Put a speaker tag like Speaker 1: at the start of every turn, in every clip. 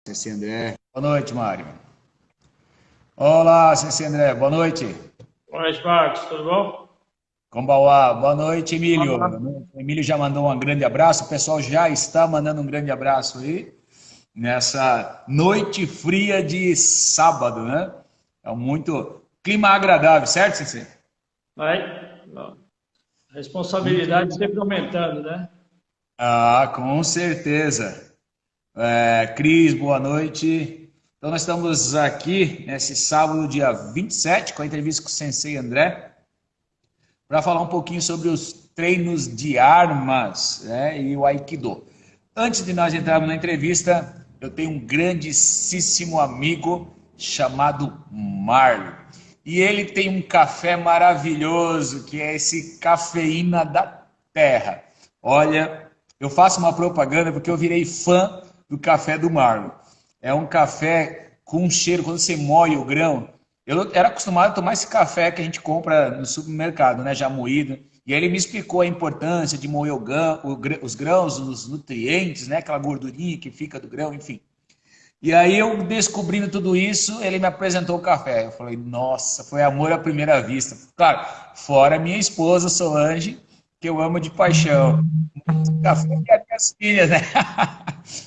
Speaker 1: CC André. Boa noite, Mário. Olá, CC André. Boa noite.
Speaker 2: Boa noite, Marcos. Tudo bom?
Speaker 1: Kombawá. Boa noite,
Speaker 2: Olá.
Speaker 1: Emílio. O Emílio já mandou um grande abraço. O pessoal já está mandando um grande abraço aí nessa noite fria de sábado, né? É muito clima agradável, certo, CC?
Speaker 2: Vai. A
Speaker 1: Muito
Speaker 2: responsabilidade
Speaker 1: bem.
Speaker 2: sempre aumentando, né?
Speaker 1: Ah, com certeza. Cris, boa noite. Então, nós estamos aqui nesse sábado, dia 27, com a entrevista com o Sensei André, para falar um pouquinho sobre os treinos de armas, né, e o Aikido. Antes de nós entrarmos na entrevista, eu tenho um grandíssimo amigo chamado Marlon. E ele tem um café maravilhoso, que é esse Cafeína da Terra. Olha, eu faço uma propaganda porque eu virei fã do café do Marlon. É um café com um cheiro, quando você moe o grão, eu era acostumado a tomar esse café que a gente compra no supermercado, né, já moído. E aí ele me explicou a importância de moer os grãos, os nutrientes, né, aquela gordurinha que fica do grão, enfim. E aí eu descobrindo tudo isso, ele me apresentou o café. Eu falei, nossa, foi amor à primeira vista. Claro, fora minha esposa Solange, que eu amo de paixão. Café e as minhas filhas, né?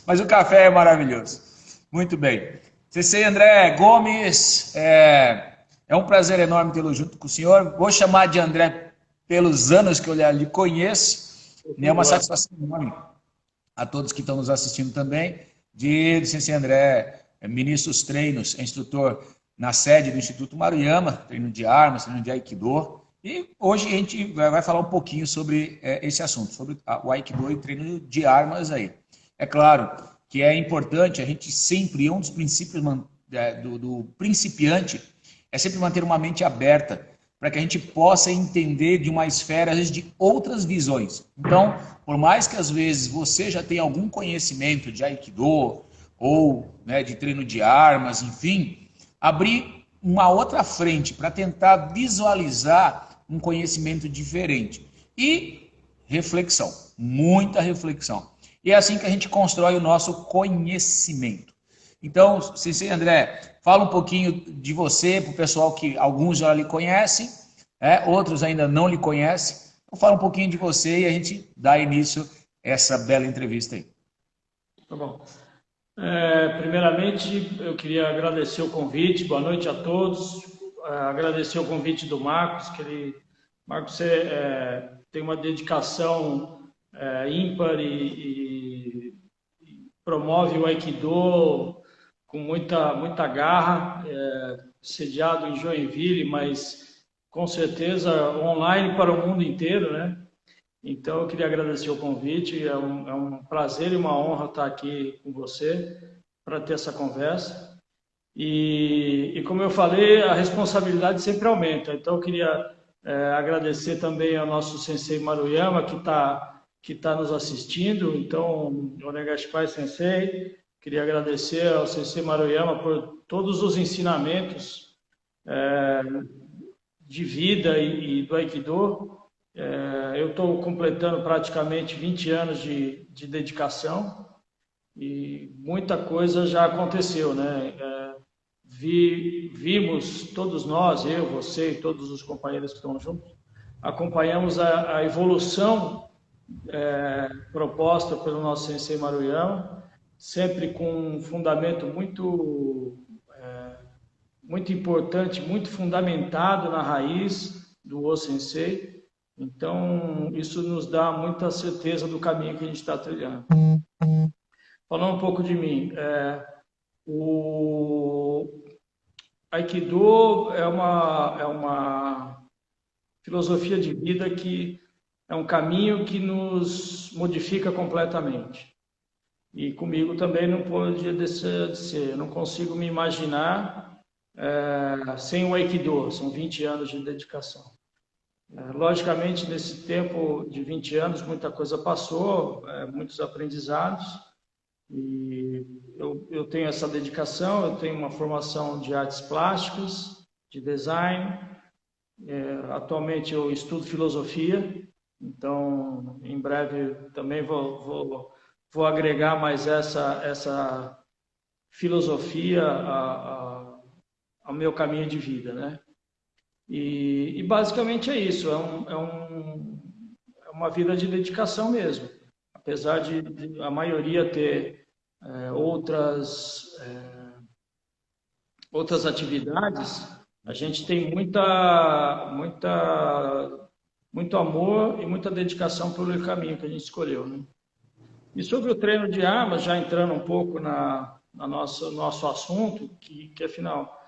Speaker 1: Mas o café é maravilhoso. Muito bem. CC André Gomes, é um prazer enorme tê-lo junto com o senhor. Vou chamar de André pelos anos que eu lhe conheço.
Speaker 2: Por
Speaker 1: É uma
Speaker 2: favor.
Speaker 1: satisfação enorme a todos que estão nos assistindo também, de CC André, ministro dos treinos, é instrutor na sede do Instituto Maruyama, treino de armas, treino de Aikido. E hoje a gente vai falar um pouquinho sobre esse assunto, sobre o Aikido e treino de armas aí. É claro que é importante a gente sempre, um dos princípios do principiante é sempre manter uma mente aberta para que a gente possa entender de uma esfera, às vezes, de outras visões. Então, por mais que às vezes você já tenha algum conhecimento de Aikido ou, né, de treino de armas, enfim, abrir uma outra frente para tentar visualizar um conhecimento diferente. E reflexão, muita reflexão. E é assim que a gente constrói o nosso conhecimento. Então, Sensei André, fala um pouquinho de você para o pessoal que alguns já lhe conhecem, outros ainda não lhe conhecem. Então, fala um pouquinho de você e a gente dá início a essa bela entrevista aí.
Speaker 2: Tá bom. Primeiramente, eu queria agradecer o convite. Boa noite a todos. Agradecer o convite do Marcos, Marcos, você tem uma dedicação ímpar e promove o Aikido com muita garra, sediado em Joinville, mas com certeza online para o mundo inteiro, né? Então, eu queria agradecer o convite, é um prazer e uma honra estar aqui com você para ter essa conversa. E como eu falei, a responsabilidade sempre aumenta. Então, eu queria agradecer também ao nosso Sensei Maruyama, que tá nos assistindo. Então, Onegashipai Sensei, queria agradecer ao Sensei Maruyama por todos os ensinamentos de vida e do Aikido. Eu estou completando praticamente 20 anos de dedicação e muita coisa já aconteceu, né? Vimos, todos nós, eu, você e todos os companheiros que estão juntos, acompanhamos a evolução proposta pelo nosso Sensei Maruyama, sempre com um fundamento muito importante, muito fundamentado na raiz do O Sensei. Então, isso nos dá muita certeza do caminho que a gente está trilhando. Falando um pouco de mim, o Aikido é uma filosofia de vida que é um caminho que nos modifica completamente. E comigo também não podia deixar de ser. Eu não consigo me imaginar sem o Aikido. São 20 anos de dedicação. Logicamente, nesse tempo de 20 anos, muita coisa passou, muitos aprendizados, e eu tenho essa dedicação, eu tenho uma formação de artes plásticas, de design, atualmente eu estudo filosofia, então em breve também vou agregar mais filosofia ao meu caminho de vida, né? E basicamente é isso, é uma vida de dedicação mesmo. Apesar de a maioria ter outras atividades, a gente tem muito amor e muita dedicação pelo caminho que a gente escolheu, né? E sobre o treino de armas, já entrando um pouco na nosso assunto, que afinal,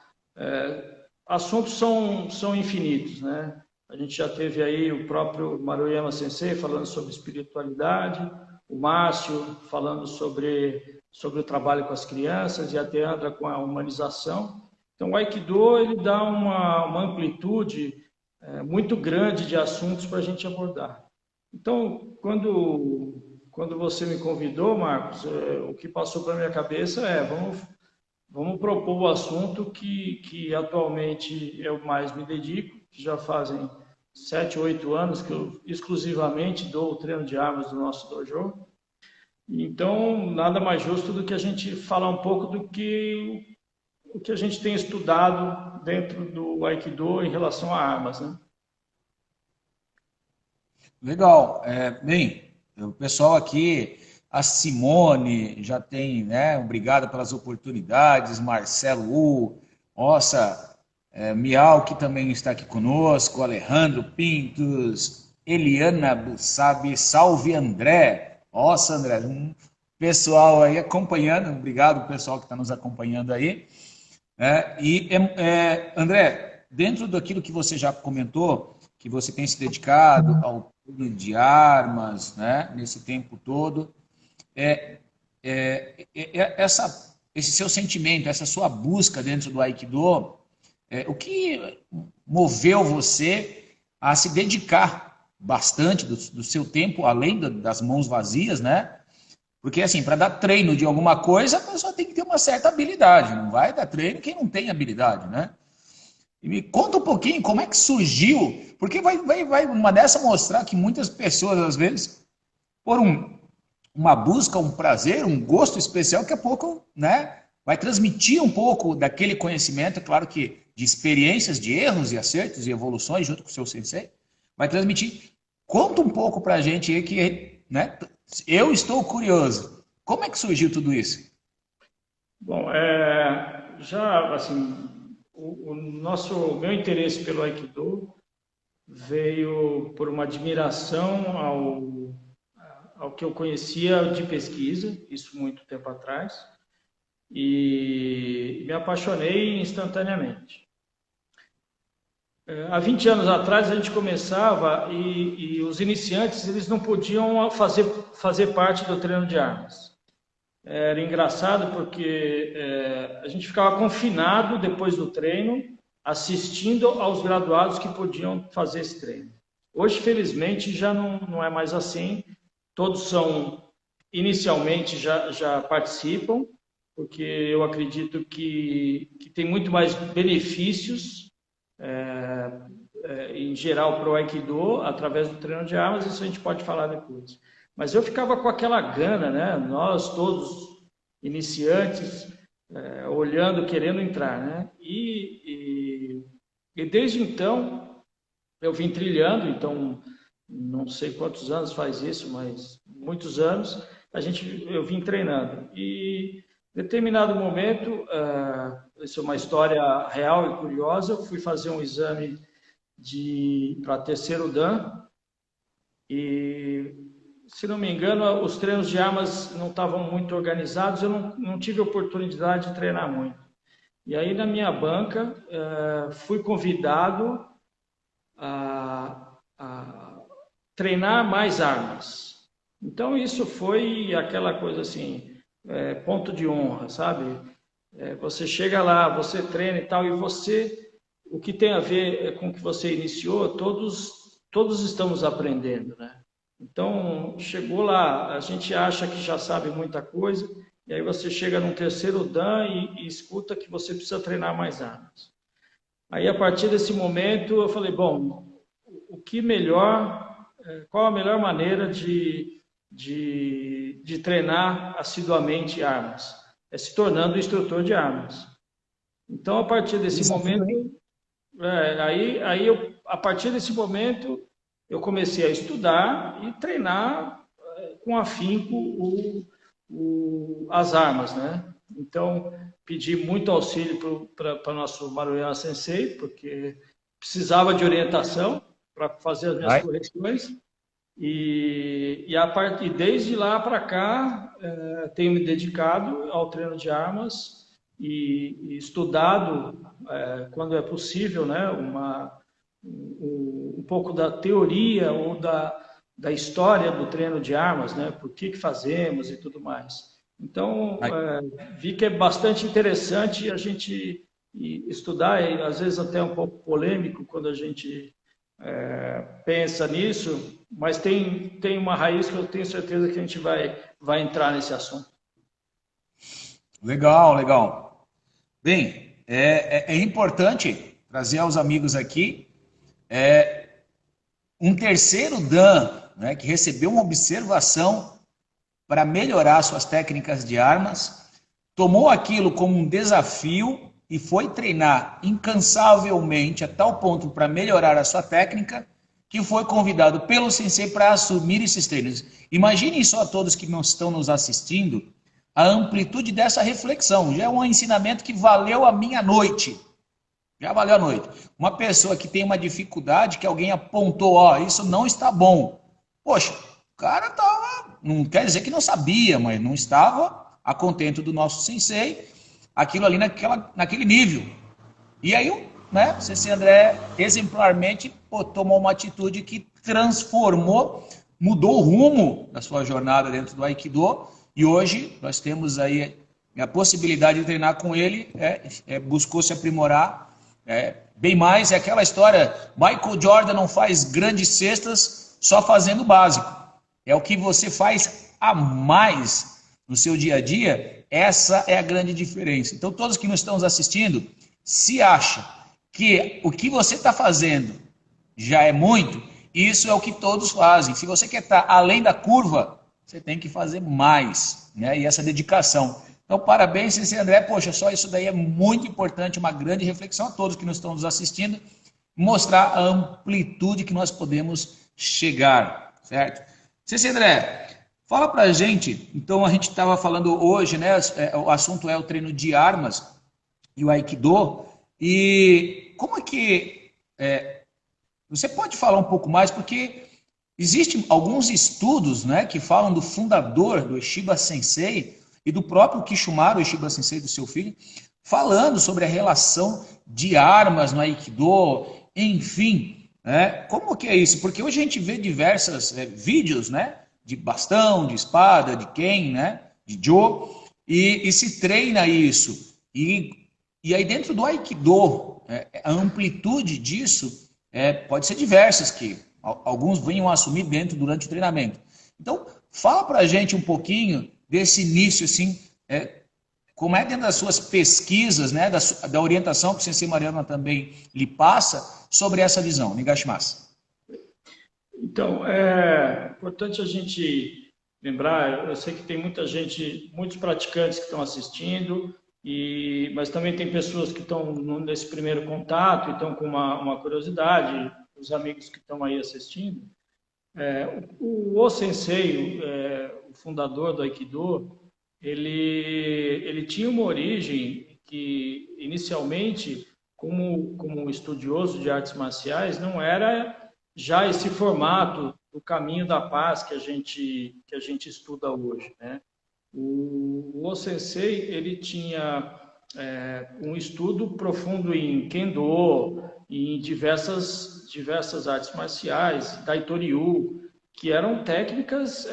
Speaker 2: assuntos são infinitos, né? A gente já teve aí o próprio Maruyama Sensei falando sobre espiritualidade, o Márcio falando sobre o trabalho com as crianças e a Deandra com a humanização. Então, o Aikido ele dá uma amplitude muito grande de assuntos para a gente abordar. Então, quando você me convidou, Marcos, o que passou pela minha cabeça vamos propor o assunto que atualmente eu mais me dedico, que já fazem 7, 8 anos que eu exclusivamente dou o treino de armas do nosso dojo. Então, nada mais justo do que a gente falar um pouco do que o que a gente tem estudado dentro do Aikido em relação a armas, né?
Speaker 1: Legal. Bem, o pessoal aqui, a Simone já tem, né? Obrigado pelas oportunidades, Marcelo nossa, Miau, que também está aqui conosco, Alejandro Pintos, Eliana Bussabi, salve André. Nossa, André, um pessoal aí acompanhando, obrigado pessoal que está nos acompanhando aí. André, dentro daquilo que você já comentou, que você tem se dedicado ao treino de armas, né, nesse tempo todo, esse seu sentimento, essa sua busca dentro do Aikido, o que moveu você a se dedicar bastante do seu tempo, além das mãos vazias, né? Porque, assim, para dar treino de alguma coisa, a pessoa tem que ter uma certa habilidade. Não vai dar treino quem não tem habilidade, né? E me conta um pouquinho como é que surgiu, porque vai uma dessa mostrar que muitas pessoas, às vezes, por uma busca, um prazer, um gosto especial, que a pouco, né, vai transmitir um pouco daquele conhecimento, claro que de experiências, de erros e acertos e evoluções junto com o seu sensei, vai transmitir. Conta um pouco para a gente aí que, né, eu estou curioso. Como é que surgiu tudo isso?
Speaker 2: Bom, já assim, meu interesse pelo Aikido veio por uma admiração ao que eu conhecia de pesquisa, isso muito tempo atrás, e me apaixonei instantaneamente. Há 20 anos atrás a gente começava e os iniciantes eles não podiam fazer parte do treino de armas. Era engraçado porque a gente ficava confinado depois do treino, assistindo aos graduados que podiam fazer esse treino. Hoje, felizmente, já não é mais assim. Todos inicialmente já participam, porque eu acredito que tem muito mais benefícios em geral para o Aikido através do treino de armas, isso a gente pode falar depois. Mas eu ficava com aquela gana, né? Nós todos iniciantes, olhando, querendo entrar, né? E desde então eu vim trilhando, então não sei quantos anos faz isso, mas muitos anos eu vim treinando. E em determinado momento, isso é uma história real e curiosa, eu fui fazer um exame para terceiro Dan e, se não me engano, os treinos de armas não estavam muito organizados, eu não tive oportunidade de treinar muito. E aí, na minha banca, fui convidado a treinar mais armas. Então, isso foi aquela coisa assim, ponto de honra, sabe? Você chega lá, você treina e tal, e o que tem a ver com o que você iniciou, todos estamos aprendendo, né? Então, chegou lá, a gente acha que já sabe muita coisa, e aí você chega num terceiro Dan e escuta que você precisa treinar mais armas. Aí, a partir desse momento, eu falei, bom, qual a melhor maneira de treinar assiduamente armas? se tornando instrutor de armas. Então, a partir desse momento, a partir desse momento, eu comecei a estudar e treinar com afinco as armas, né? Então, pedi muito auxílio para nosso Maruyama Sensei, porque precisava de orientação para fazer as minhas correções. E desde lá para cá, tenho me dedicado ao treino de armas e estudado, quando é possível, né, um pouco da teoria ou da história do treino de armas, né, por que fazemos e tudo mais. Então, vi que é bastante interessante a gente estudar, e às vezes até um pouco polêmico quando a gente pensa nisso, mas tem uma raiz que eu tenho certeza que a gente vai entrar nesse assunto.
Speaker 1: Legal, legal. Bem, é importante trazer aos amigos aqui um terceiro Dan, né, que recebeu uma observação para melhorar suas técnicas de armas, tomou aquilo como um desafio e foi treinar incansavelmente a tal ponto para melhorar a sua técnica, que foi convidado pelo sensei para assumir esses treinos. Imaginem só todos que não estão nos assistindo a amplitude dessa reflexão. Já é um ensinamento que valeu a minha noite. Já valeu a noite. Uma pessoa que tem uma dificuldade, que alguém apontou, ó, isso não está bom. Poxa, o cara estava, não quer dizer que não sabia, mas não estava a contento do nosso sensei, aquilo ali naquele nível. E aí, né, o sensei André exemplarmente tomou uma atitude que transformou, mudou o rumo da sua jornada dentro do Aikido, e hoje nós temos aí a possibilidade de treinar com ele, buscou se aprimorar bem mais. É aquela história, Michael Jordan não faz grandes cestas só fazendo o básico, é o que você faz a mais no seu dia a dia. Essa é a grande diferença. Então, todos que nos estão assistindo, se acha que o que você está fazendo já é muito, isso é o que todos fazem. Se você quer estar além da curva, você tem que fazer mais, né? E essa dedicação. Então, parabéns, sensei André. Poxa, só isso daí é muito importante, uma grande reflexão a todos que nos estão nos assistindo, mostrar a amplitude que nós podemos chegar, certo? Sensei André, fala pra gente, então a gente estava falando hoje, né? O assunto é o treino de armas e o Aikido, e como é que você pode falar um pouco mais, porque existem alguns estudos, né, que falam do fundador do Ueshiba Sensei e do próprio Kishimaru Ueshiba Sensei, do seu filho, falando sobre a relação de armas no Aikido, enfim, né? Como que é isso? Porque hoje a gente vê diversos vídeos, né, de bastão, de espada, de ken, né, de jo, e se treina isso. E aí dentro do Aikido, a amplitude disso pode ser diversas, que alguns venham a assumir durante o treinamento. Então, fala pra gente um pouquinho desse início, assim, como é dentro das suas pesquisas, né, da orientação que o Sensei Maruyama também lhe passa sobre essa visão. Nigashimasu.
Speaker 2: Então, é importante a gente lembrar, eu sei que tem muita gente, muitos praticantes que estão assistindo, mas também tem pessoas que estão nesse primeiro contato e estão com uma curiosidade, os amigos que estão aí assistindo. O Sensei, o fundador do Aikido, ele tinha uma origem que, inicialmente, como estudioso de artes marciais, não era já esse formato do caminho da paz que a gente estuda hoje, né? O Sensei, ele tinha um estudo profundo em Kendo, em diversas artes marciais, Daitoryu, que eram técnicas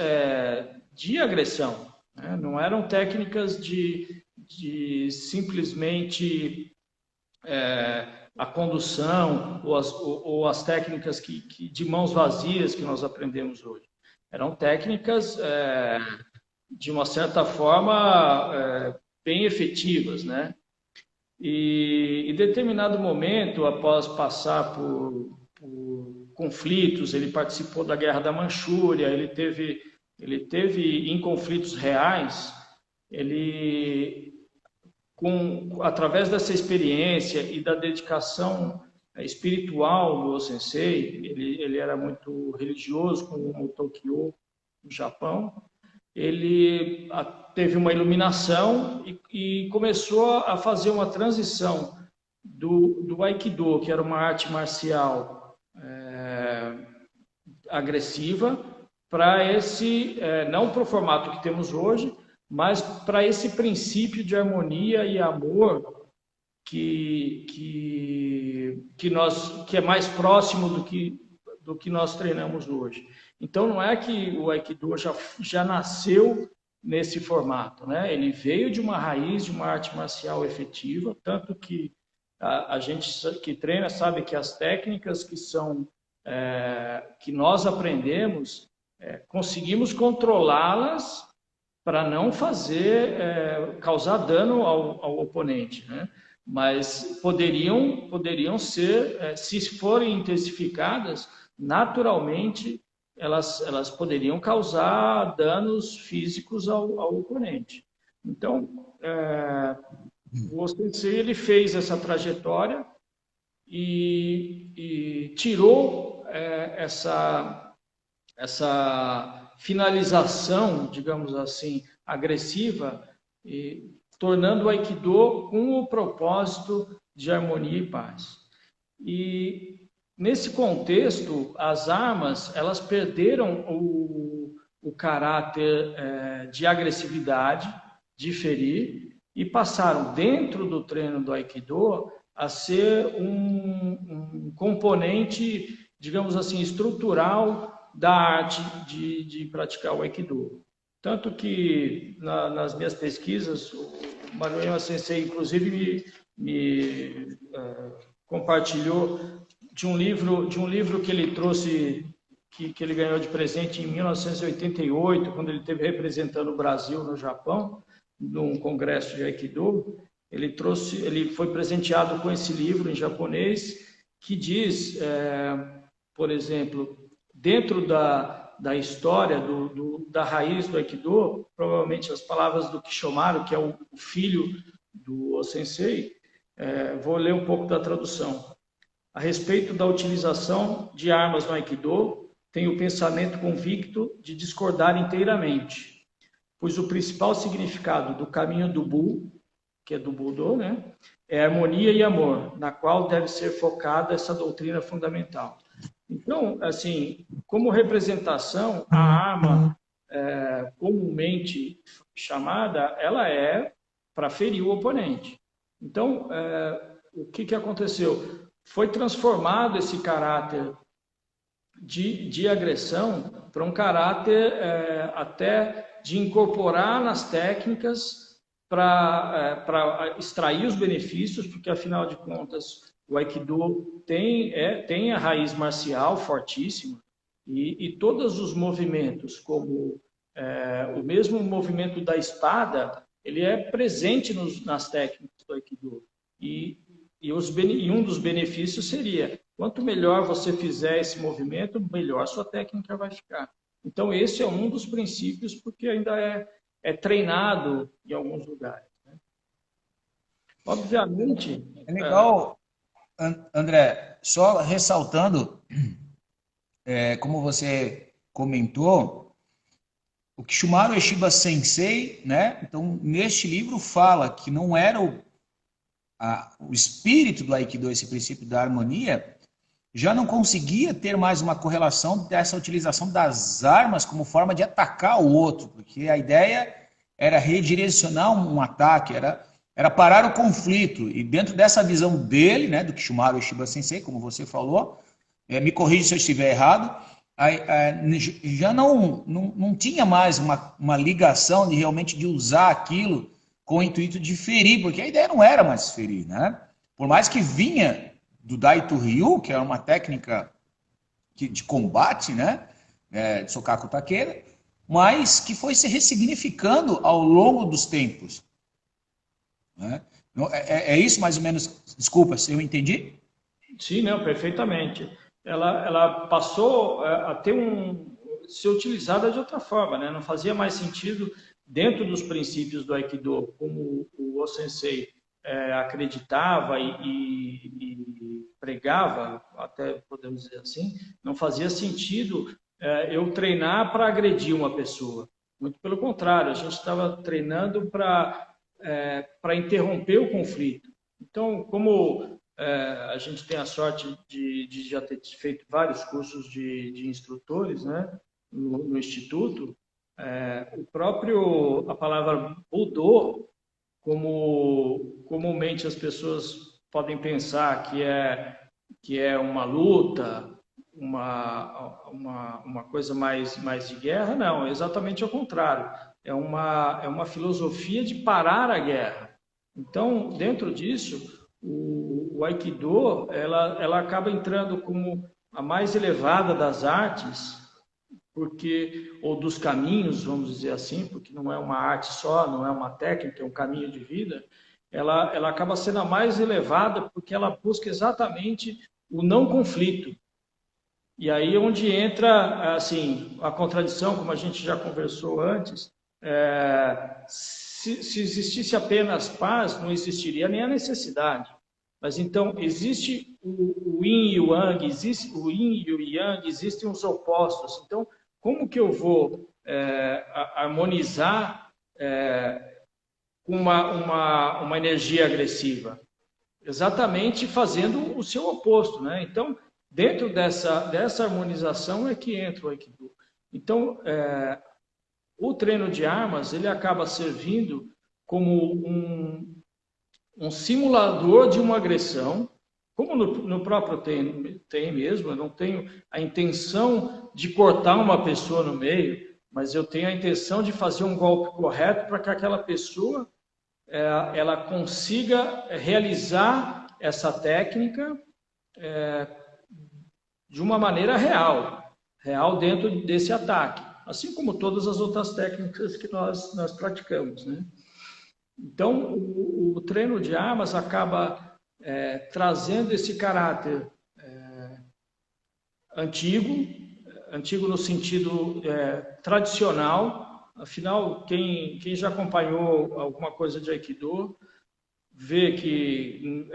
Speaker 2: de agressão, né? Não eram técnicas de simplesmente a condução ou as técnicas de mãos vazias que nós aprendemos hoje. Eram técnicas, de uma certa forma, bem efetivas, né? E em determinado momento, após passar por conflitos, ele participou da Guerra da Manchúria, ele teve em conflitos reais, ele, através dessa experiência e da dedicação espiritual do Sensei, ele era muito religioso, como o Tokyo, no Japão, ele teve uma iluminação e começou a fazer uma transição do Aikido, que era uma arte marcial agressiva, para esse, não para o formato que temos hoje, mas para esse princípio de harmonia e amor que é mais próximo do que nós treinamos hoje. Então, não é que o Aikido já nasceu nesse formato, né? Ele veio de uma raiz de uma arte marcial efetiva, tanto que a gente que treina sabe que as técnicas que nós aprendemos, conseguimos controlá-las para não causar dano ao oponente, né? Mas poderiam ser, se forem intensificadas, naturalmente elas poderiam causar danos físicos ao oponente. Então, o Sensei ele fez essa trajetória e tirou essa finalização, digamos assim, agressiva, tornando o Aikido com o propósito de harmonia e paz. E nesse contexto, as armas elas perderam o caráter de agressividade, de ferir, e passaram dentro do treino do Aikido a ser um componente, digamos assim, estrutural da arte de praticar o Aikido. Tanto que nas minhas pesquisas, o Maruyama Sensei, inclusive, me compartilhou de um livro que ele trouxe, que ele ganhou de presente em 1988, quando ele esteve representando o Brasil no Japão, num congresso de Aikido. Ele foi presenteado com esse livro em japonês, que diz, por exemplo, dentro da história da raiz do Aikido, provavelmente as palavras do Kishomaru, que é o filho do Sensei, vou ler um pouco da tradução. A respeito da utilização de armas no Aikido, tenho o pensamento convicto de discordar inteiramente, pois o principal significado do caminho do Bu, que é do Budo, né, é harmonia e amor, na qual deve ser focada essa doutrina fundamental. Então, assim, como representação, a arma comumente chamada, ela é para ferir o oponente. Então, o que aconteceu? Foi transformado esse caráter de agressão para um caráter até de incorporar nas técnicas para extrair os benefícios, porque, afinal de contas, o Aikido tem a raiz marcial fortíssima e todos os movimentos, como o mesmo movimento da espada, ele é presente nas técnicas do Aikido. E um dos benefícios seria, quanto melhor você fizer esse movimento, melhor sua técnica vai ficar. Então, esse é um dos princípios, porque ainda é treinado em alguns lugares, né? Obviamente...
Speaker 1: É legal, André, só ressaltando, como você comentou, o Kishumaru Eshiba Sensei, né? Então, neste livro fala que não era o espírito do Aikido, esse princípio da harmonia, já não conseguia ter mais uma correlação dessa utilização das armas como forma de atacar o outro, porque a ideia era redirecionar um ataque, era parar o conflito. E dentro dessa visão dele, né, do Kishumaru Eshiba Sensei, como você falou, me corrija se eu estiver errado, já não tinha mais uma ligação de realmente de usar aquilo com o intuito de ferir, porque a ideia não era mais ferir, né? Por mais que vinha do Daito Ryu, que é uma técnica de combate, né, de Sokaku Takeda, mas que foi se ressignificando ao longo dos tempos, né? É isso mais ou menos, desculpa se eu entendi?
Speaker 2: Sim, não, perfeitamente. Ela passou a ser utilizada de outra forma, né? Não fazia mais sentido dentro dos princípios do Aikido, como o Sensei acreditava e pregava, até podemos dizer assim, não fazia sentido eu treinar para agredir uma pessoa. Muito pelo contrário, a gente estava treinando para interromper o conflito. Então, como a gente tem a sorte de já ter feito vários cursos de instrutores, né, no Instituto, a palavra Budô, como comumente as pessoas podem pensar que é uma luta, uma coisa mais de guerra, não, é exatamente ao contrário. É uma filosofia de parar a guerra. Então, dentro disso, o Aikido, ela acaba entrando como a mais elevada das artes, ou dos caminhos, vamos dizer assim, porque não é uma arte só, não é uma técnica, é um caminho de vida, ela acaba sendo a mais elevada porque ela busca exatamente o não conflito. E aí onde entra assim a contradição, como a gente já conversou antes, se existisse apenas paz, não existiria nem a necessidade. Mas então existe o yin e o yang, existe o yin e o yang, existem os opostos. Então, como que eu vou harmonizar com uma energia agressiva? Exatamente fazendo o seu oposto, né? Então, dentro dessa harmonização é que entra o Aikido. Então, o treino de armas, ele acaba servindo como um simulador de uma agressão, como no próprio tem mesmo. Eu não tenho a intenção de cortar uma pessoa no meio, mas eu tenho a intenção de fazer um golpe correto para que aquela pessoa ela consiga realizar essa técnica de uma maneira real dentro desse ataque, assim como todas as outras técnicas que nós praticamos, né? Então, o treino de armas acaba trazendo esse caráter antigo no sentido tradicional. Afinal, quem já acompanhou alguma coisa de Aikido vê que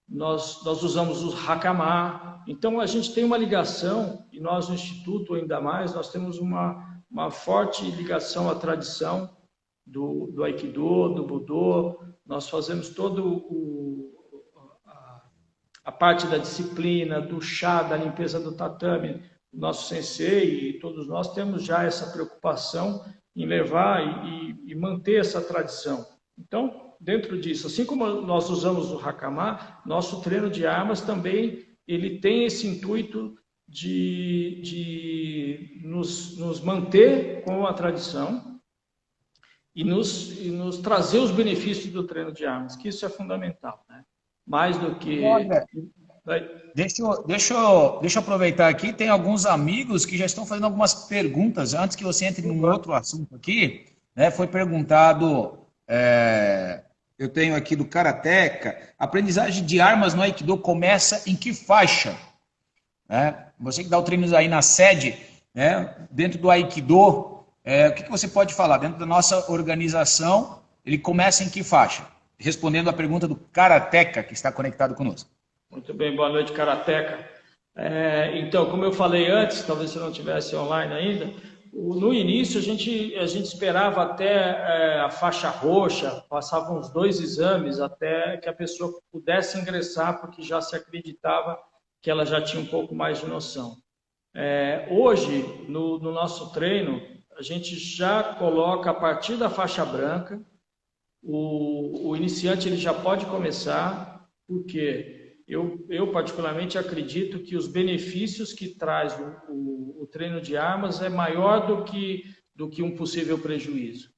Speaker 2: nós usamos os hakama. Então, a gente tem uma ligação, e nós no Instituto ainda mais, nós temos uma forte ligação à tradição do Aikido, do Budô. Nós fazemos a parte da disciplina, do chá, da limpeza do tatame. O nosso sensei e todos nós temos já essa preocupação em levar e manter essa tradição. Então, dentro disso, assim como nós usamos o hakama, nosso treino de armas também ele tem esse intuito de nos manter com a tradição e nos trazer os benefícios do treino de armas, que isso é fundamental, né? Mais do que...
Speaker 1: Olha, deixa eu aproveitar aqui, tem alguns amigos que já estão fazendo algumas perguntas, antes que você entre num outro assunto aqui, né? Foi perguntado, eu tenho aqui do Karateka, aprendizagem de armas no Aikido começa em que faixa? Você que dá o treino aí na sede, né? Dentro do Aikido, o que você pode falar? Dentro da nossa organização, ele começa em que faixa? Respondendo a pergunta do Karateka, que está conectado conosco.
Speaker 2: Muito bem, boa noite, Karateka. Então, como eu falei antes, talvez você não estivesse online ainda, no início a gente esperava até a faixa roxa, passavam uns 2 exames até que a pessoa pudesse ingressar, porque já se acreditava que ela já tinha um pouco mais de noção. Hoje, no nosso treino, a gente já coloca a partir da faixa branca. O iniciante ele já pode começar, porque eu particularmente acredito que os benefícios que traz o treino de armas é maior do que um possível prejuízo.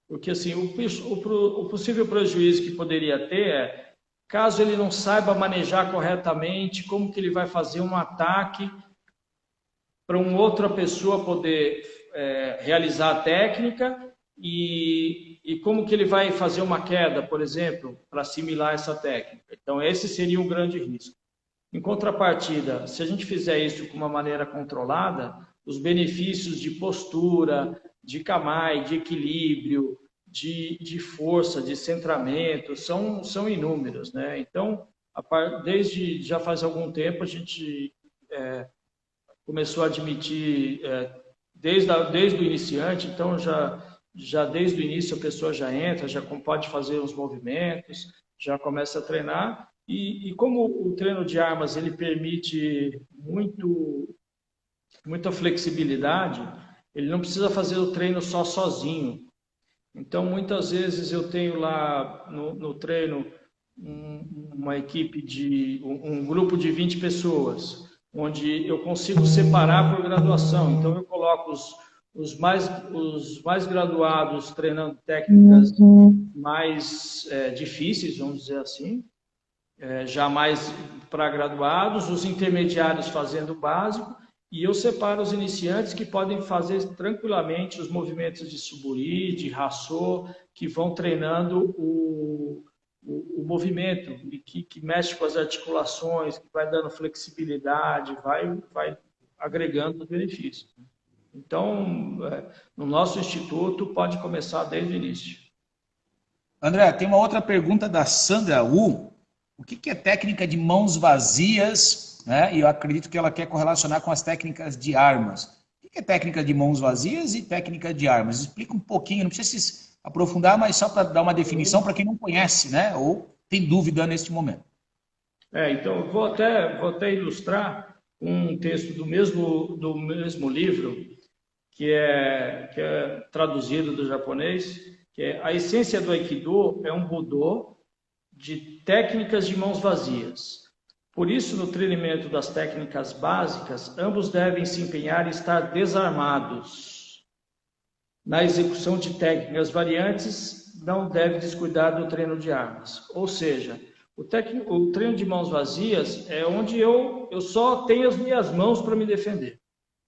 Speaker 2: Porque assim, o possível prejuízo que poderia ter caso ele não saiba manejar corretamente, como que ele vai fazer um ataque para uma outra pessoa poder realizar a técnica e como que ele vai fazer uma queda, por exemplo, para assimilar essa técnica. Então, esse seria um grande risco. Em contrapartida, se a gente fizer isso de uma maneira controlada, os benefícios de postura, de Kamae, de equilíbrio, de força, de centramento, são inúmeros, né? Então, desde já faz algum tempo, a gente começou a admitir, desde o iniciante, então já desde o início a pessoa já entra, já pode fazer os movimentos, já começa a treinar, e como o treino de armas ele permite muita flexibilidade, ele não precisa fazer o treino só sozinho. Então, muitas vezes eu tenho lá no treino uma equipe um grupo de 20 pessoas, onde eu consigo separar por graduação. Então, eu coloco os mais graduados treinando técnicas mais difíceis, vamos dizer assim, já mais para graduados, os intermediários fazendo o básico, e eu separo os iniciantes que podem fazer tranquilamente os movimentos de suburi, de rassô, que vão treinando o movimento, e que mexe com as articulações, que vai dando flexibilidade, vai agregando os benefícios. Então, no nosso instituto, pode começar desde o início.
Speaker 1: André, tem uma outra pergunta da Sandra Wu. O que é técnica de mãos vazias? Né? E eu acredito que ela quer correlacionar com as técnicas de armas. O que é técnica de mãos vazias e técnica de armas? Explica um pouquinho, não precisa se aprofundar, mas só para dar uma definição para quem não conhece, né? Ou tem dúvida neste momento.
Speaker 2: Então, eu vou até ilustrar um texto do mesmo livro, que é traduzido do japonês, que é A Essência do Aikido é um Budô de técnicas de mãos vazias. Por isso, no treinamento das técnicas básicas, ambos devem se empenhar em estar desarmados. Na execução de técnicas variantes, não deve descuidar do treino de armas. Ou seja, o treino de mãos vazias é onde eu só tenho as minhas mãos para me defender.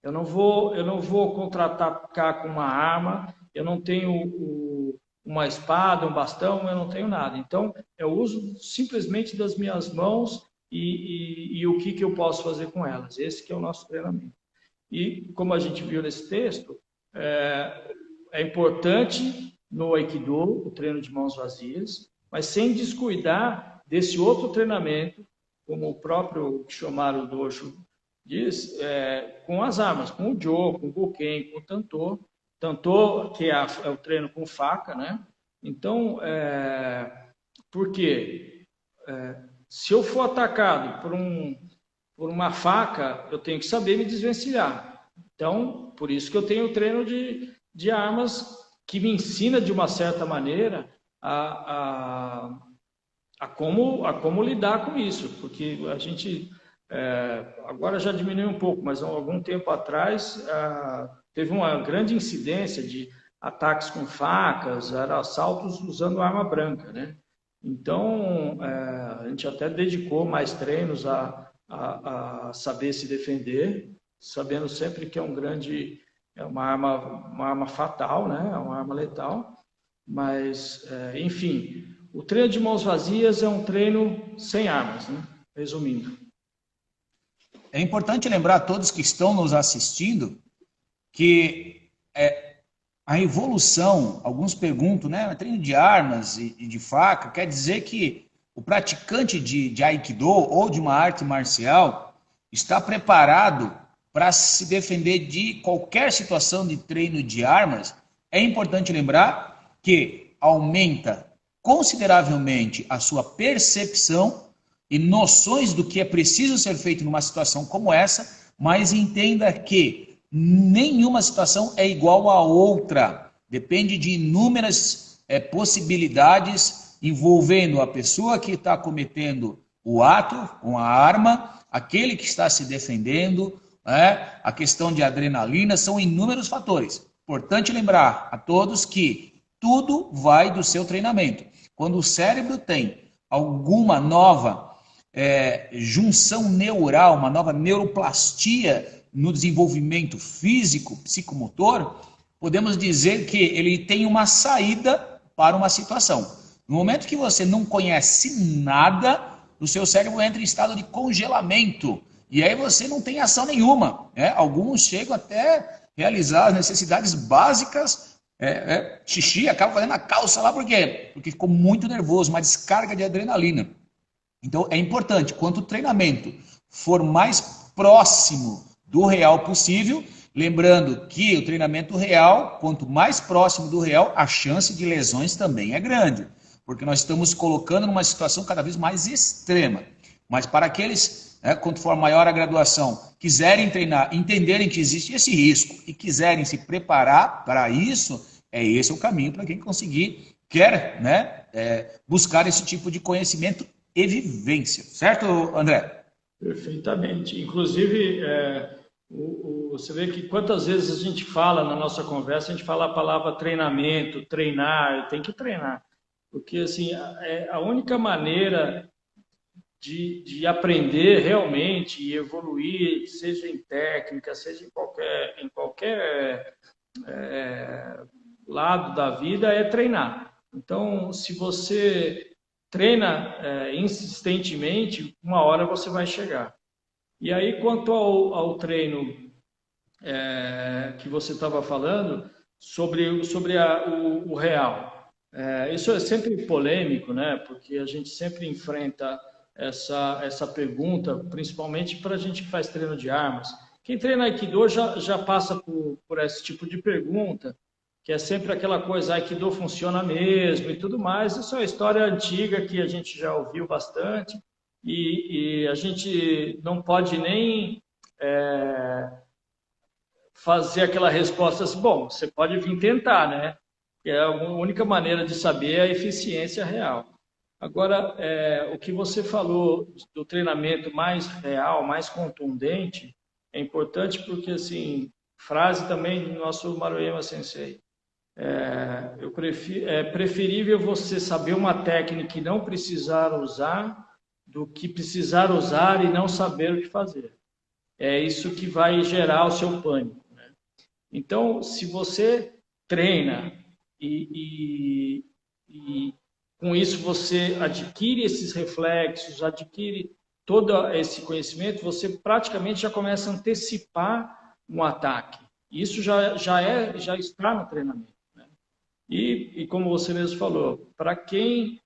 Speaker 2: Eu não vou contra-atacar com uma arma, eu não tenho uma espada, um bastão, eu não tenho nada. Então, eu uso simplesmente das minhas mãos e o que eu posso fazer com elas. Esse que é o nosso treinamento. E, como a gente viu nesse texto, é importante no Aikido o treino de mãos vazias, mas sem descuidar desse outro treinamento, como o próprio Kishomaru Dojo diz, com as armas, com o Jo, com o Goken, com o Tanto. Tanto, que é o treino com faca, né? Então, por quê? Se eu for atacado por uma faca, eu tenho que saber me desvencilhar. Então, por isso que eu tenho o treino de armas que me ensina, de uma certa maneira, a como lidar com isso. Porque a gente, agora já diminuiu um pouco, mas há algum tempo atrás, teve uma grande incidência de ataques com facas, assaltos usando arma branca, né? Então, a gente até dedicou mais treinos a saber se defender, sabendo sempre que é uma arma fatal, né? É uma arma letal. Mas, enfim, o treino de mãos vazias é um treino sem armas, né? Resumindo.
Speaker 1: É importante lembrar a todos que estão nos assistindo que a evolução, alguns perguntam, né, treino de armas e de faca, quer dizer que o praticante de Aikido ou de uma arte marcial está preparado para se defender de qualquer situação de treino de armas. É importante lembrar que aumenta consideravelmente a sua percepção e noções do que é preciso ser feito numa situação como essa, mas entenda que nenhuma situação é igual a outra. Depende de inúmeras possibilidades envolvendo a pessoa que está cometendo o ato com a arma, aquele que está se defendendo, a questão de adrenalina, são inúmeros fatores. Importante lembrar a todos que tudo vai do seu treinamento. Quando o cérebro tem alguma nova junção neural, uma nova neuroplastia no desenvolvimento físico, psicomotor, podemos dizer que ele tem uma saída para uma situação. No momento que você não conhece nada, o seu cérebro entra em estado de congelamento. E aí você não tem ação nenhuma. Alguns chegam até realizar as necessidades básicas. Xixi, acaba fazendo a calça lá, por quê? Porque ficou muito nervoso, uma descarga de adrenalina. Então é importante, quanto o treinamento for mais próximo do real possível, lembrando que o treinamento real, quanto mais próximo do real, a chance de lesões também é grande, porque nós estamos colocando numa situação cada vez mais extrema. Mas para aqueles, quanto for maior a graduação, quiserem treinar, entenderem que existe esse risco e quiserem se preparar para isso, esse é o caminho para quem quer buscar esse tipo de conhecimento e vivência. Certo, André?
Speaker 2: Perfeitamente. Inclusive, você vê que quantas vezes a gente fala na nossa conversa, a gente fala a palavra treinamento, treinar, tem que treinar. Porque assim, a única maneira de aprender realmente e evoluir, seja em técnica, seja em qualquer lado da vida, é treinar. Então, se você treina insistentemente, uma hora você vai chegar. E aí, quanto ao treino que você estava falando, sobre o real. Isso é sempre polêmico, né? Porque a gente sempre enfrenta essa pergunta, principalmente para a gente que faz treino de armas. Quem treina Aikido já passa por esse tipo de pergunta, que é sempre aquela coisa, Aikido funciona mesmo e tudo mais. Isso é uma história antiga que a gente já ouviu bastante e a gente não pode nem fazer aquela resposta assim, bom, você pode vir tentar, né? Que é a única maneira de saber a eficiência real. Agora, o que você falou do treinamento mais real, mais contundente, é importante porque, assim, frase também do nosso Maruyama Sensei, é preferível você saber uma técnica e não precisar usar do que precisar usar e não saber o que fazer. É isso que vai gerar o seu pânico, né? Então, se você treina e com isso você adquire esses reflexos, adquire todo esse conhecimento, você praticamente já começa a antecipar um ataque. Isso já está no treinamento, né? E como você mesmo falou, para quem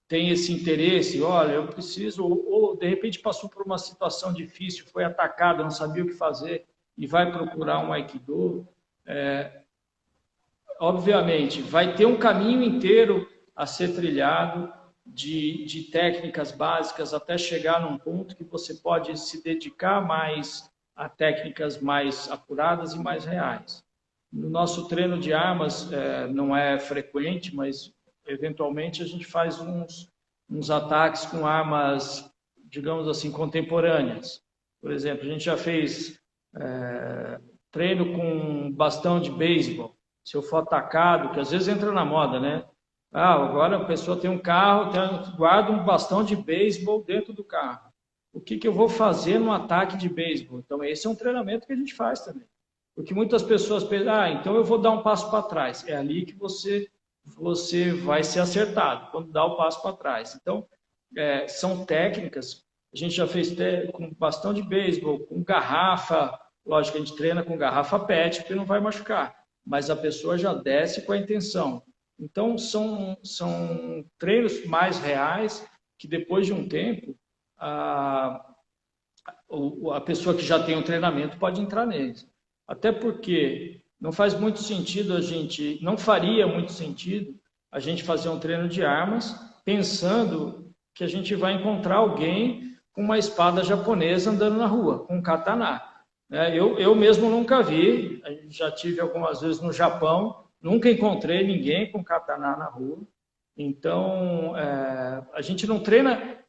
Speaker 2: tem esse interesse, olha, eu preciso, ou de repente passou por uma situação difícil, foi atacado, não sabia o que fazer e vai procurar um Aikido, obviamente, vai ter um caminho inteiro a ser trilhado de técnicas básicas até chegar num ponto que você pode se dedicar mais a técnicas mais apuradas e mais reais. No nosso treino de armas, não é frequente, mas eventualmente a gente faz uns ataques com armas, digamos assim, contemporâneas. Por exemplo, a gente já fez treino com bastão de beisebol. Se eu for atacado, que às vezes entra na moda, né? Agora a pessoa tem um carro, guarda um bastão de beisebol dentro do carro. O que eu vou fazer no ataque de beisebol? Então, esse é um treinamento que a gente faz também. Porque muitas pessoas pensam, então eu vou dar um passo para trás. É ali que você vai ser acertado, quando dá o passo para trás. Então, são técnicas. A gente já fez com bastão de beisebol, com garrafa. Lógico, a gente treina com garrafa PET, porque não vai machucar. Mas a pessoa já desce com a intenção. Então, são treinos mais reais que, depois de um tempo, a pessoa que já tem um treinamento pode entrar neles. Até porque não faz muito sentido não faria muito sentido a gente fazer um treino de armas pensando que a gente vai encontrar alguém com uma espada japonesa andando na rua, com um katana. Eu mesmo nunca vi, já tive algumas vezes no Japão, nunca encontrei ninguém com katana na rua. Então, a gente não treina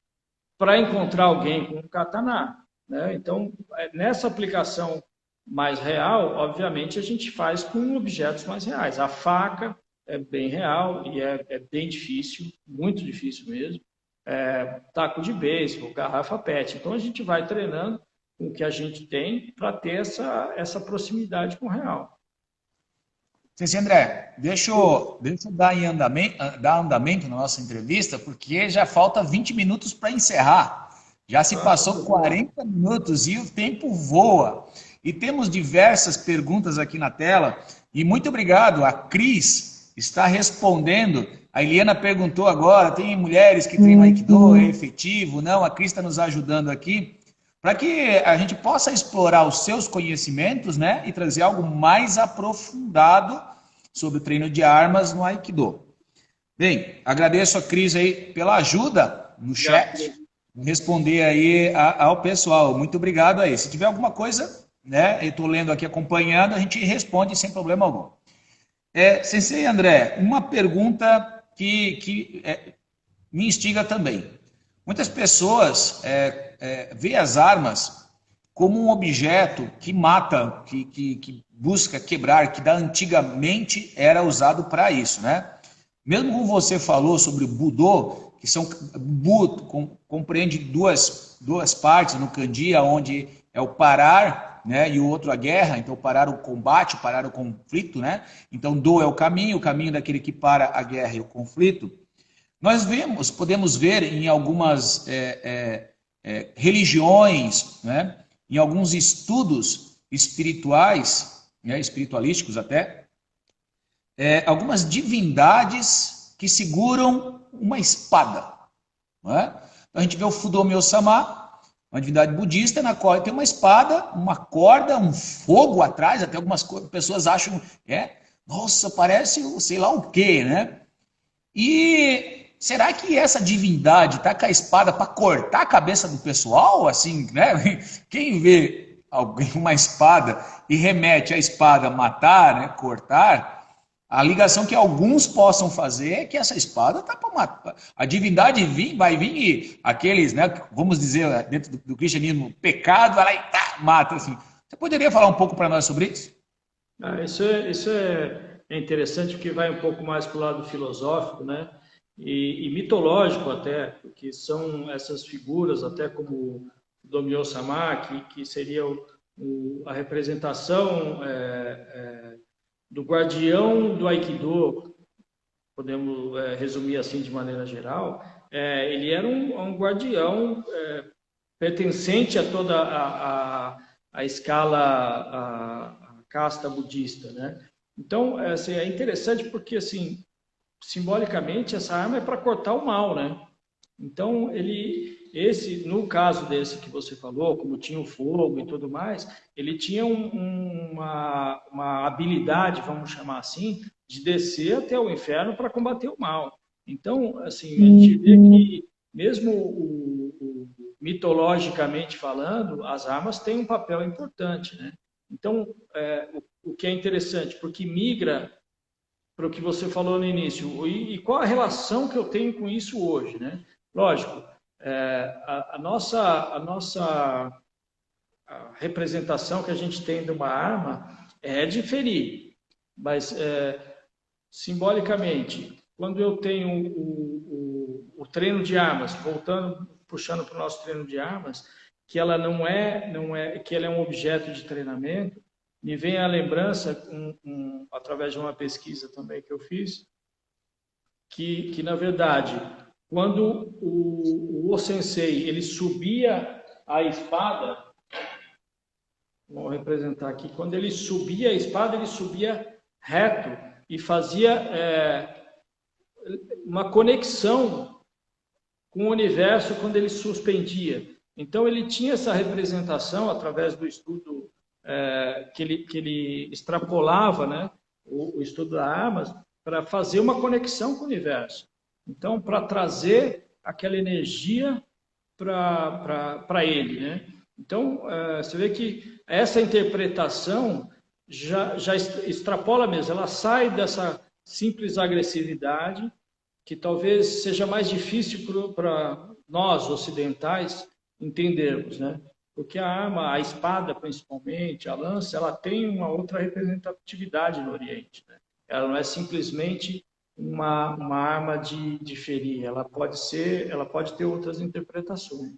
Speaker 2: para encontrar alguém com um katana, né? Então, nessa aplicação mais real, obviamente, a gente faz com objetos mais reais. A faca é bem real e é bem difícil, muito difícil mesmo. Taco de beisebol, garrafa PET. Então, a gente vai treinando com o que a gente tem para ter essa proximidade com o real.
Speaker 1: Sensei André, deixa eu dar andamento na nossa entrevista, porque já falta 20 minutos para encerrar. Já se passou 40 minutos e o tempo voa. E temos diversas perguntas aqui na tela. E muito obrigado, a Cris está respondendo. A Eliana perguntou agora, tem mulheres que treinam Aikido, é efetivo? Não, a Cris está nos ajudando aqui para que a gente possa explorar os seus conhecimentos, né, e trazer algo mais aprofundado sobre o treino de armas no Aikido. Bem, agradeço a Cris aí pela ajuda no chat, responder aí ao pessoal. Muito obrigado aí. Se tiver alguma coisa, né, eu estou lendo aqui, acompanhando, a gente responde sem problema algum. Sensei André, uma pergunta que me instiga também. Muitas pessoas veem as armas como um objeto que mata, que busca quebrar, que antigamente era usado para isso, né? Mesmo como você falou sobre o Budô, que são compreende duas partes no Kanji, onde é o parar, né, e o outro a guerra, então parar o combate, parar o conflito, né? Então Do é o caminho daquele que para a guerra e o conflito. Nós podemos ver em algumas religiões, né, em alguns estudos espirituais, né, espiritualísticos até, algumas divindades que seguram uma espada. Não é? Então a gente vê o Fudomyo-sama, uma divindade budista, na qual tem uma espada, uma corda, um fogo atrás, até algumas pessoas acham, nossa, parece sei lá o quê, né? E será que essa divindade está com a espada para cortar a cabeça do pessoal? Assim, né? Quem vê uma espada e remete a espada matar, né, cortar, a ligação que alguns possam fazer é que essa espada está para matar. A divindade vai vir e aqueles, né, vamos dizer, dentro do cristianismo, pecado, vai lá e mata. Assim. Você poderia falar um pouco para nós sobre isso?
Speaker 2: Isso é interessante, porque vai um pouco mais para o lado filosófico, né? E mitológico até, porque são essas figuras, até como Domyo-sama, que seria a representação do guardião do Aikido, podemos resumir assim de maneira geral. Ele era um guardião pertencente a toda a escala, a casta budista, né? Então, assim, é interessante porque, assim, simbolicamente, essa arma é para cortar o mal, né? Então, no caso desse que você falou, como tinha o fogo e tudo mais, ele tinha uma habilidade, vamos chamar assim, de descer até o inferno para combater o mal. Então, assim, a gente vê que, mesmo mitologicamente falando, as armas têm um papel importante, né? Então, o que é interessante, porque migra para o que você falou no início. E qual a relação que eu tenho com isso hoje, né? Lógico, a nossa representação que a gente tem de uma arma é de ferir, mas simbolicamente, quando eu tenho o treino de armas, puxando para o nosso treino de armas, que ela que ela é um objeto de treinamento, me vem à lembrança, através de uma pesquisa também que eu fiz, que na verdade, quando o sensei ele subia a espada, vou representar aqui, quando ele subia a espada, ele subia reto e fazia uma conexão com o universo quando ele suspendia. Então ele tinha essa representação através do estudo que ele extrapolava, né, o estudo das armas, para fazer uma conexão com o universo. Então, para trazer aquela energia para ele, né? Então, você vê que essa interpretação já extrapola mesmo, ela sai dessa simples agressividade, que talvez seja mais difícil para nós ocidentais entendermos, né? Porque a arma, a espada principalmente, a lança, ela tem uma outra representatividade no Oriente, né? Ela não é simplesmente uma arma de ferir, ela pode ter outras interpretações.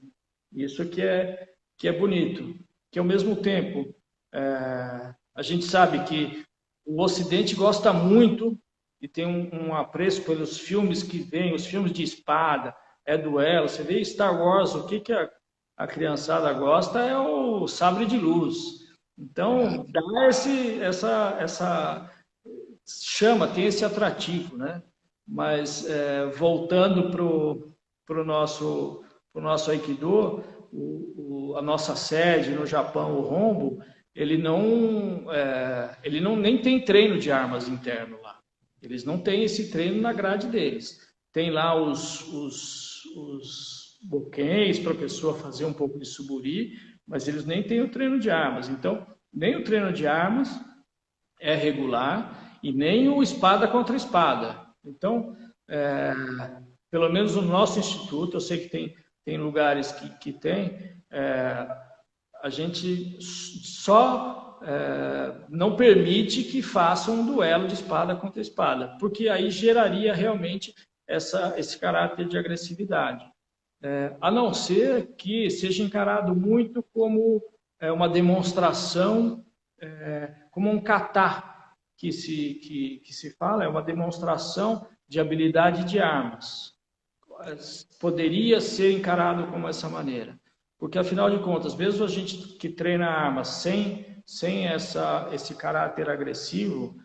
Speaker 2: Isso que é bonito, que ao mesmo tempo a gente sabe que o Ocidente gosta muito e tem um apreço pelos filmes que vêm, os filmes de espada, duelo. Você vê Star Wars, o que a criançada gosta é o sabre de luz. Então, tem esse atrativo, né? Mas, voltando para o nosso Aikido, a nossa sede no Japão, o Rombo, ele não nem tem treino de armas interno lá. Eles não têm esse treino na grade deles. Tem lá os boquens para a pessoa fazer um pouco de suburi, mas eles nem têm o treino de armas. Então, nem o treino de armas é regular e nem o espada contra espada. Então, pelo menos no nosso instituto, eu sei que tem lugares que tem, a gente só não permite que façam um duelo de espada contra espada, porque aí geraria realmente esse caráter de agressividade. A não ser que seja encarado muito como uma demonstração, como um kata que se fala, é uma demonstração de habilidade de armas. Poderia ser encarado como essa maneira. Porque, afinal de contas, mesmo a gente que treina armas sem esse caráter agressivo,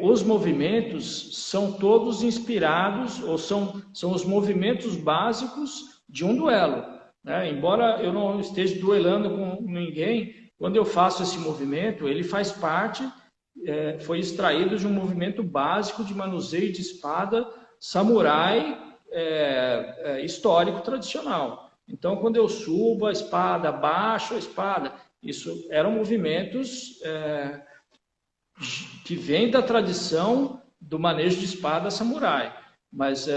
Speaker 2: os movimentos são todos inspirados, ou são os movimentos básicos de um duelo. Né? Embora eu não esteja duelando com ninguém, quando eu faço esse movimento, ele faz parte, foi extraído de um movimento básico de manuseio de espada samurai histórico tradicional. Então, quando eu subo a espada, baixo a espada, isso eram movimentos que vêm da tradição do manejo de espada samurai. Mas,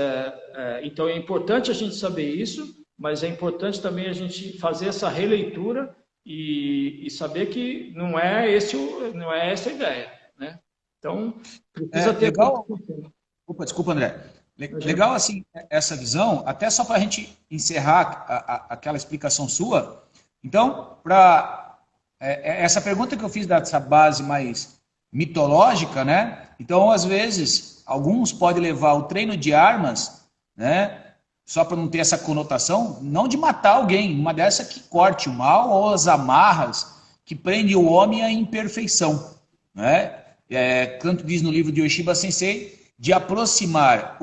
Speaker 2: então, é importante a gente saber isso, mas é importante também a gente fazer essa releitura e saber que não é essa a ideia. Né? Então, precisa ter...
Speaker 1: Legal. Opa, desculpa, André. Legal, assim, essa visão, até só para a gente encerrar aquela explicação sua. Então, essa pergunta que eu fiz dessa base mais mitológica, né? Então, às vezes, alguns podem levar o treino de armas, né? Só para não ter essa conotação, não de matar alguém, uma dessa que corte o mal, ou as amarras que prende o homem à imperfeição, né? Tanto diz no livro de Ueshiba Sensei, de aproximar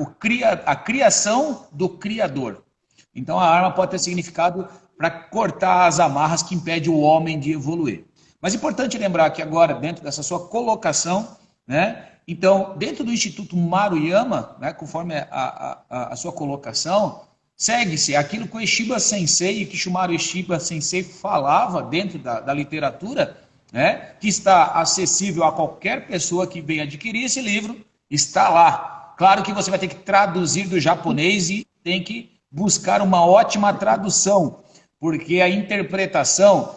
Speaker 1: a criação do Criador. Então a arma pode ter significado para cortar as amarras que impedem o homem de evoluir. Mas é importante lembrar que agora, dentro dessa sua colocação, né, então, dentro do Instituto Maruyama, né, conforme a sua colocação, segue-se aquilo que o Ueshiba Sensei e Kishimaru Ueshiba Sensei falava dentro da literatura, né, que está acessível a qualquer pessoa que venha adquirir esse livro, está lá. Claro que você vai ter que traduzir do japonês e tem que buscar uma ótima tradução, porque a interpretação,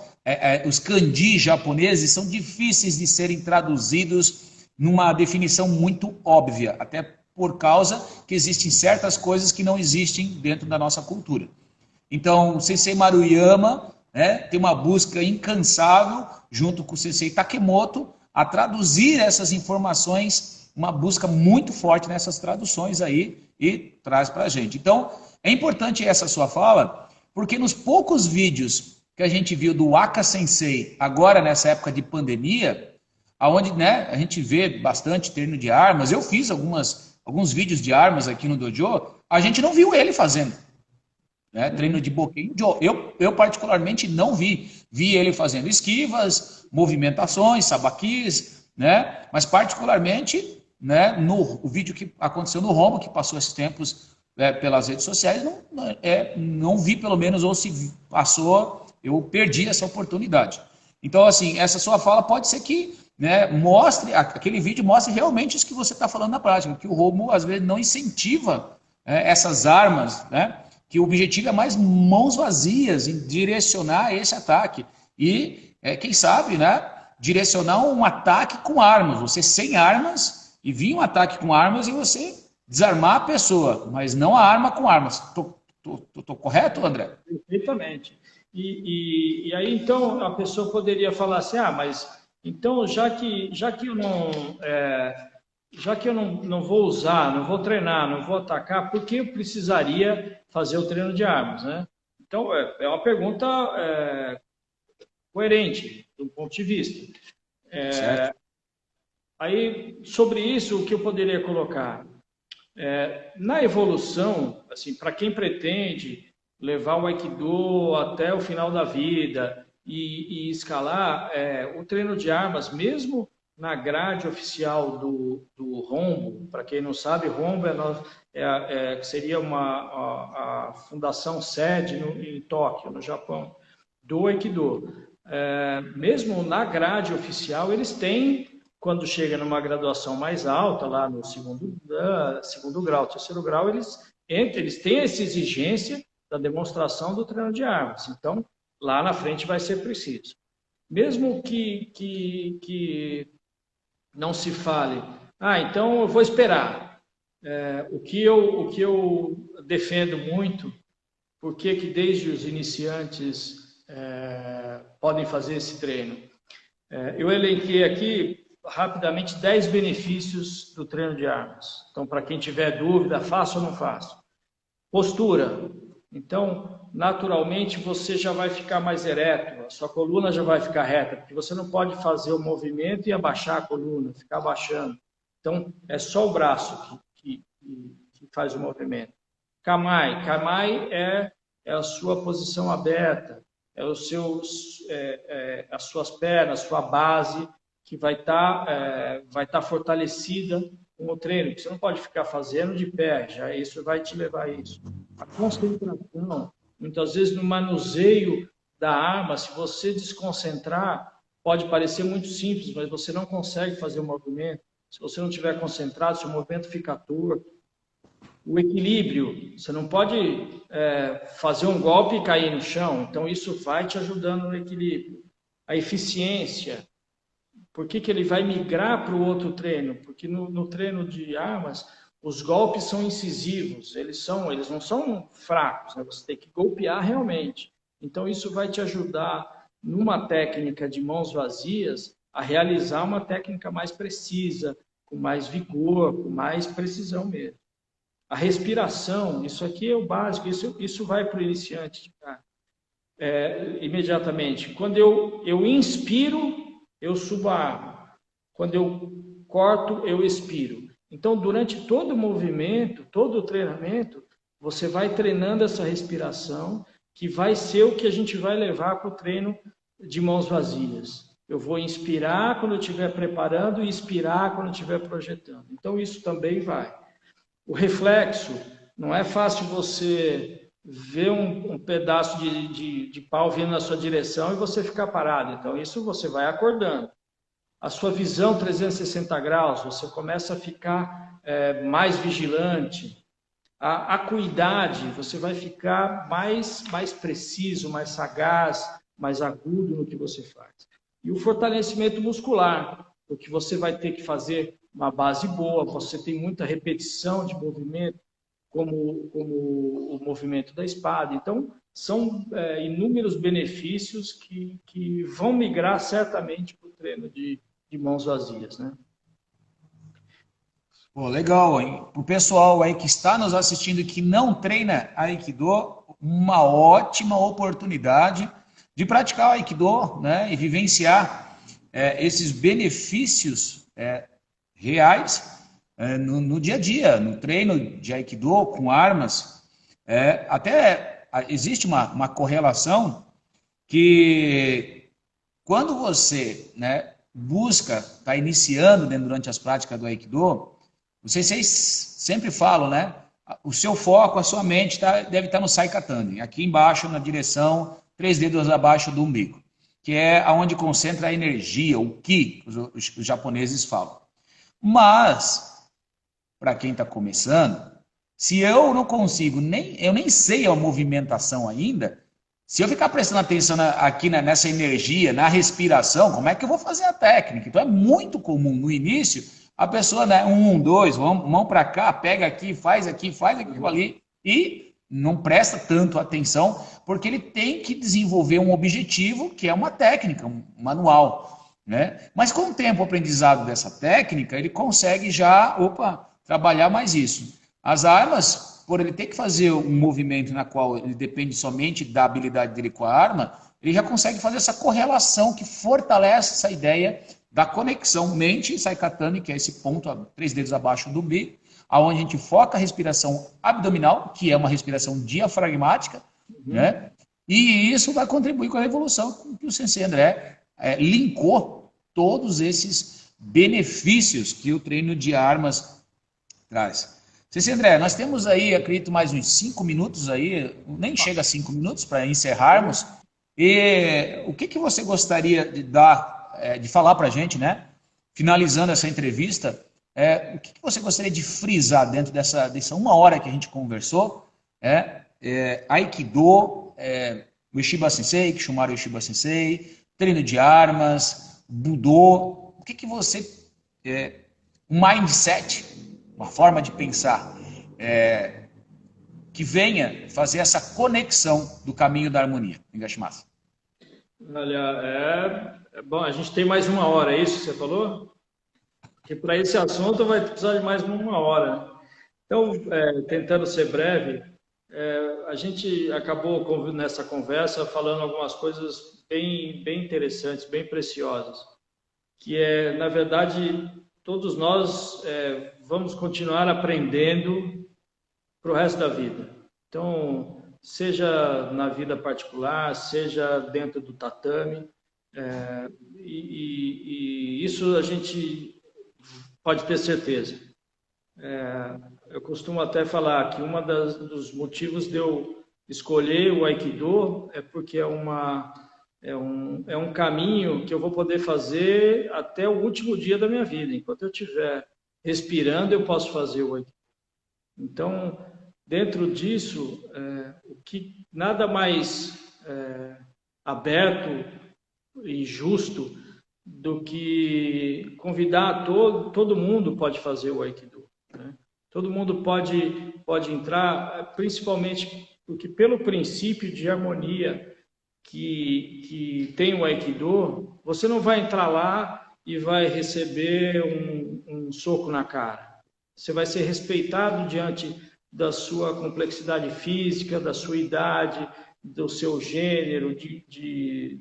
Speaker 1: os kanji japoneses são difíceis de serem traduzidos numa definição muito óbvia, até por causa que existem certas coisas que não existem dentro da nossa cultura. Então, o Sensei Maruyama, né, tem uma busca incansável, junto com o Sensei Takemoto, a traduzir essas informações, uma busca muito forte nessas traduções aí, e traz para a gente. Então, é importante essa sua fala, porque nos poucos vídeos que a gente viu do Aka Sensei, agora nessa época de pandemia, onde, né, a gente vê bastante treino de armas, eu fiz alguns vídeos de armas aqui no dojo, a gente não viu ele fazendo, né, treino de boquinho. Eu particularmente não vi ele fazendo esquivas, movimentações, sabaquis, né, mas particularmente, né, o vídeo que aconteceu no Rombo, que passou esses tempos pelas redes sociais, não vi pelo menos, ou se passou, eu perdi essa oportunidade. Então, assim, essa sua fala pode ser que, né, aquele vídeo mostre realmente isso que você está falando na prática, que o Rombo às vezes não incentiva essas armas, né, que o objetivo é mais mãos vazias em direcionar esse ataque e, quem sabe, né, direcionar um ataque com armas, você sem armas e vir um ataque com armas e você desarmar a pessoa, mas não a arma com armas. Tô correto, André?
Speaker 2: Perfeitamente. E aí, então, a pessoa poderia falar assim, mas então, já que eu não vou usar, não vou treinar, não vou atacar, por que eu precisaria fazer o treino de armas, né? Então, é uma pergunta coerente. de um ponto de vista.
Speaker 1: Certo.
Speaker 2: Aí, sobre isso, o que eu poderia colocar? Na evolução, assim, para quem pretende levar o Aikido até o final da vida e escalar, o treino de armas, mesmo na grade oficial do Rombo, para quem não sabe, Rombo seria a fundação sede em Tóquio, no Japão, do Aikido. Mesmo na grade oficial, eles têm, quando chega numa graduação mais alta, lá no segundo grau, terceiro grau, eles têm essa exigência da demonstração do treino de armas. Então, lá na frente vai ser preciso. Mesmo que não se fale, então eu vou esperar. O que eu defendo muito, porque que desde os iniciantes podem fazer esse treino. Eu elenquei aqui rapidamente 10 benefícios do treino de armas. Então, para quem tiver dúvida, faço ou não faço. Postura. Então, naturalmente, você já vai ficar mais ereto, a sua coluna já vai ficar reta, porque você não pode fazer o movimento e abaixar a coluna, ficar abaixando. Então, é só o braço que faz o movimento. Kamae. Kamae é a sua posição aberta, as suas pernas, sua base, que vai estar fortalecida com o treino, que você não pode ficar fazendo de pé, já isso vai te levar a isso. A concentração, muitas vezes no manuseio da arma, se você desconcentrar, pode parecer muito simples, mas você não consegue fazer o movimento. Se você não estiver concentrado, seu movimento fica torto. O equilíbrio, você não pode fazer um golpe e cair no chão, então isso vai te ajudando no equilíbrio. A eficiência, por que ele vai migrar para o outro treino? Porque no treino de armas, os golpes são incisivos, eles não são fracos, né? Você tem que golpear realmente. Então isso vai te ajudar, numa técnica de mãos vazias, a realizar uma técnica mais precisa, com mais vigor, com mais precisão mesmo. A respiração, isso aqui é o básico, isso vai para o iniciante. Imediatamente. Quando eu inspiro, eu subo a arma. Quando eu corto, eu expiro. Então, durante todo o movimento, todo o treinamento, você vai treinando essa respiração, que vai ser o que a gente vai levar para o treino de mãos vazias. Eu vou inspirar quando eu estiver preparando e expirar quando eu estiver projetando. Então, isso também vai. O reflexo, não é fácil você ver um pedaço de pau vindo na sua direção e você ficar parado. Então, isso você vai acordando. A sua visão 360 graus, você começa a ficar mais vigilante. A acuidade, você vai ficar mais preciso, mais sagaz, mais agudo no que você faz. E o fortalecimento muscular, porque você vai ter que fazer uma base boa, você tem muita repetição de movimento, como o movimento da espada. Então, são inúmeros benefícios que vão migrar certamente para o treino de mãos vazias, né?
Speaker 1: Pô, legal, hein? Para o pessoal aí que está nos assistindo e que não treina Aikido, uma ótima oportunidade de praticar o Aikido, né? E vivenciar esses benefícios reais no dia a dia, no treino de Aikido com armas. Até existe uma correlação que quando você, né, busca, está iniciando durante as práticas do Aikido, vocês sempre falam, né? O seu foco, a sua mente deve estar no Saikatane, aqui embaixo, na direção, 3 dedos abaixo do umbigo, que é onde concentra a energia, o Ki, os japoneses falam. Mas, para quem está começando, se eu não consigo, eu nem sei a movimentação ainda, se eu ficar prestando atenção aqui nessa energia, na respiração, como é que eu vou fazer a técnica? Então é muito comum no início, a pessoa, né, 1, 2, mão para cá, pega aqui, faz aquilo ali, e não presta tanto atenção, porque ele tem que desenvolver um objetivo, que é uma técnica, um manual, né? Mas com o tempo, o aprendizado dessa técnica, ele consegue já, trabalhar mais isso. As armas, por ele ter que fazer um movimento na qual ele depende somente da habilidade dele com a arma, ele já consegue fazer essa correlação que fortalece essa ideia da conexão mente-saikatane, que é esse ponto 3 dedos abaixo do bi, aonde a gente foca a respiração abdominal, que é uma respiração diafragmática, né? E isso vai contribuir com a evolução que o Sensei André linkou todos esses benefícios que o treino de armas traz. Sensei André, nós temos aí, acredito, mais uns 5 minutos aí, nem chega a 5 minutos para encerrarmos. E o que você gostaria de dar, de falar para a gente, né? Finalizando essa entrevista, o que você gostaria de frisar dentro dessa 1 hora que a gente conversou? Aikido, Ueshiba Sensei, Kishumaru Ueshiba Sensei, treino de armas, Budô. O que você... um mindset, uma forma de pensar, que venha fazer essa conexão do caminho da harmonia. Higashimasu.
Speaker 2: Olha, bom, a gente tem mais 1 hora, é isso que você falou? Porque para esse assunto vai precisar de mais 1 hora. Então, tentando ser breve, a gente acabou nessa conversa falando algumas coisas bem interessantes, bem preciosas, que na verdade, todos nós vamos continuar aprendendo para o resto da vida. Então, seja na vida particular, seja dentro do tatame, e isso a gente pode ter certeza. Eu costumo até falar que dos motivos de eu escolher o Aikido é porque é um caminho que eu vou poder fazer até o último dia da minha vida. Enquanto eu estiver respirando, eu posso fazer o Aikido. Então, dentro disso, o que nada mais aberto e justo do que convidar todo mundo pode fazer o Aikido, né? Todo mundo pode entrar, principalmente porque pelo princípio de harmonia que tem o Aikido, você não vai entrar lá e vai receber um soco na cara. Você vai ser respeitado diante da sua complexidade física, da sua idade, do seu gênero, de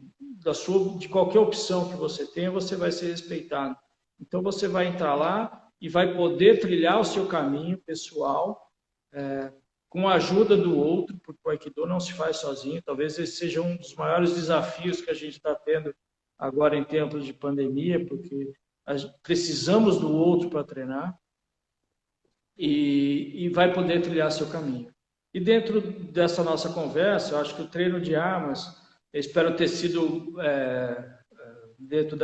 Speaker 2: qualquer opção que você tenha, você vai ser respeitado. Então você vai entrar lá e vai poder trilhar o seu caminho pessoal com a ajuda do outro, porque o Aikido não se faz sozinho. Talvez esse seja um dos maiores desafios que a gente está tendo agora em tempos de pandemia, porque precisamos do outro para treinar. E vai poder trilhar seu caminho. E dentro dessa nossa conversa, eu acho que o treino de armas, eu espero ter sido, dentro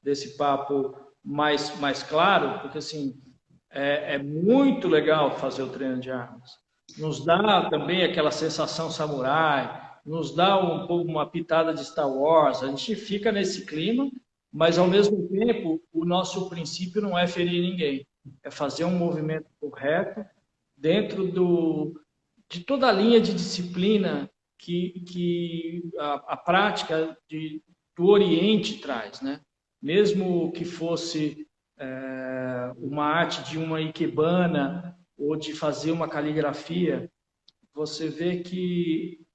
Speaker 2: desse papo, mais claro, porque assim, é muito legal fazer o treino de armas. Nos dá também aquela sensação samurai, nos dá uma pitada de Star Wars, a gente fica nesse clima, mas ao mesmo tempo, o nosso princípio não é ferir ninguém. É fazer um movimento correto dentro de toda a linha de disciplina que a prática do Oriente traz, né? Mesmo que fosse uma arte de uma ikebana ou de fazer uma caligrafia, você vê que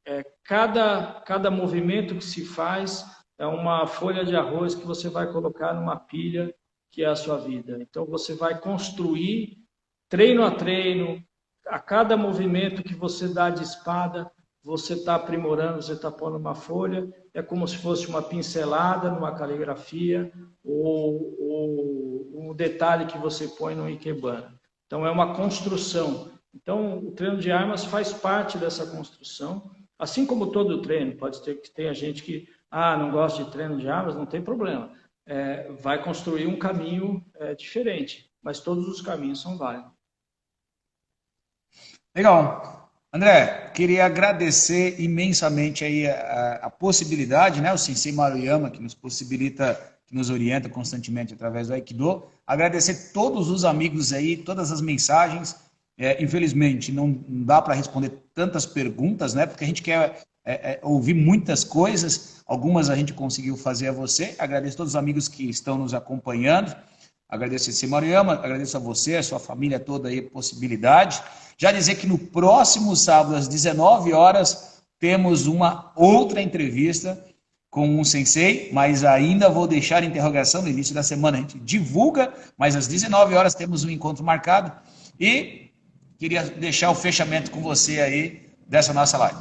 Speaker 2: cada movimento que se faz é uma folha de arroz que você vai colocar numa pilha que é a sua vida. Então, você vai construir, treino a treino, a cada movimento que você dá de espada, você está aprimorando, você está pondo uma folha, é como se fosse uma pincelada numa caligrafia ou um detalhe que você põe no ikebana. Então, é uma construção. Então, o treino de armas faz parte dessa construção, assim como todo treino. Pode ser que tenha gente que não gosta de treino de armas, não tem problema. Vai construir um caminho diferente, mas todos os caminhos são válidos.
Speaker 1: Legal. André, queria agradecer imensamente aí a possibilidade, né? O Sensei Maruyama, que nos possibilita, que nos orienta constantemente através do Aikido. Agradecer todos os amigos aí, todas as mensagens. Infelizmente, não dá para responder tantas perguntas, né? Porque a gente quer ouvir muitas coisas. Algumas a gente conseguiu fazer a você. Agradeço a todos os amigos que estão nos acompanhando. Agradeço a Sensei Maruyama, agradeço a você, a sua família toda aí, a possibilidade. Já dizer que no próximo sábado, às 19 horas, temos uma outra entrevista com um sensei, mas ainda vou deixar a interrogação no início da semana. A gente divulga, mas às 19 horas temos um encontro marcado. E queria deixar o fechamento com você aí dessa nossa live.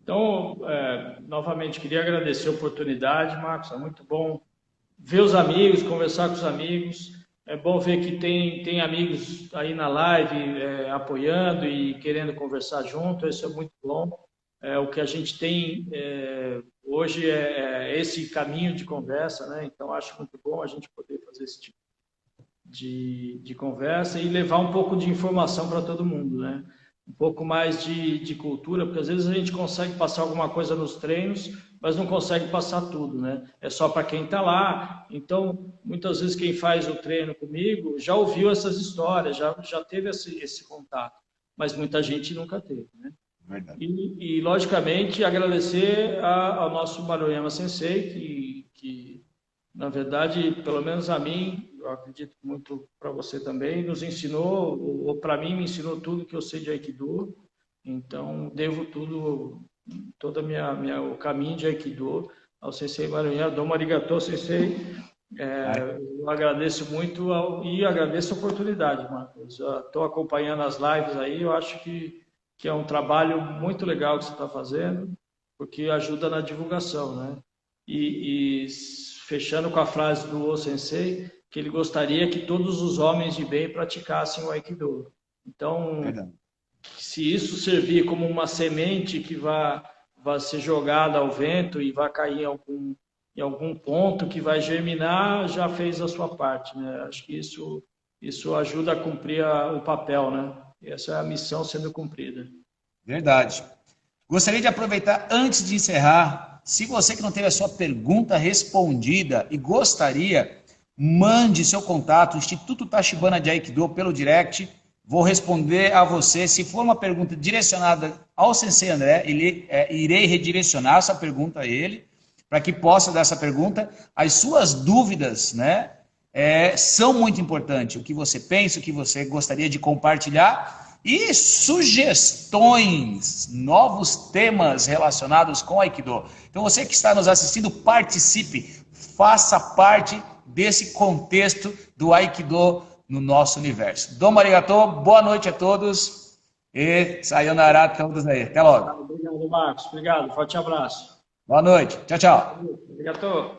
Speaker 2: Então, novamente, queria agradecer a oportunidade, Marcos. É muito bom ver os amigos, conversar com os amigos. É bom ver que tem amigos aí na live apoiando e querendo conversar junto. Isso é muito bom. O que a gente tem hoje é esse caminho de conversa, né? Então, acho muito bom a gente poder fazer esse tipo de conversa e levar um pouco de informação para todo mundo, né? Um pouco mais de cultura, porque às vezes a gente consegue passar alguma coisa nos treinos, mas não consegue passar tudo, né? É só para quem está lá. Então, muitas vezes quem faz o treino comigo já ouviu essas histórias, já teve esse contato, mas muita gente nunca teve, né?
Speaker 1: Verdade.
Speaker 2: E logicamente, agradecer ao nosso Maruyama Sensei, que, na verdade, pelo menos a mim, eu acredito muito para você também, nos ensinou, ou para mim me ensinou tudo que eu sei de Aikido. Então, devo todo o caminho de Aikido ao Sensei Maruyama. Domo arigatou, Sensei. Eu agradeço muito e agradeço a oportunidade, Marcos. Estou acompanhando as lives aí, eu acho que é um trabalho muito legal que você está fazendo, porque ajuda na divulgação, né? E fechando com a frase do O Sensei, que ele gostaria que todos os homens de bem praticassem o Aikido. Então,
Speaker 1: Verdade.
Speaker 2: se isso servir como uma semente que vai ser jogada ao vento e vai cair em algum ponto que vai germinar, já fez a sua parte, né? Acho que isso ajuda a cumprir o papel, né? Essa é a missão sendo cumprida.
Speaker 1: Verdade. Gostaria de aproveitar, antes de encerrar, se você que não teve a sua pergunta respondida e gostaria, mande seu contato, Instituto Tachibana de Aikido, pelo direct. Vou responder a você. Se for uma pergunta direcionada ao Sensei André, irei redirecionar essa pergunta a ele, para que possa dar essa pergunta. As suas dúvidas, né, são muito importantes. O que você pensa, o que você gostaria de compartilhar e sugestões, novos temas relacionados com Aikido. Então, você que está nos assistindo, participe, faça parte desse contexto do Aikido no nosso universo. Domo arigatou, boa noite a todos e sayonara a todos aí. Até logo.
Speaker 2: Obrigado, Marcos. Obrigado. Forte abraço.
Speaker 1: Boa noite. Tchau, tchau.
Speaker 2: Obrigado.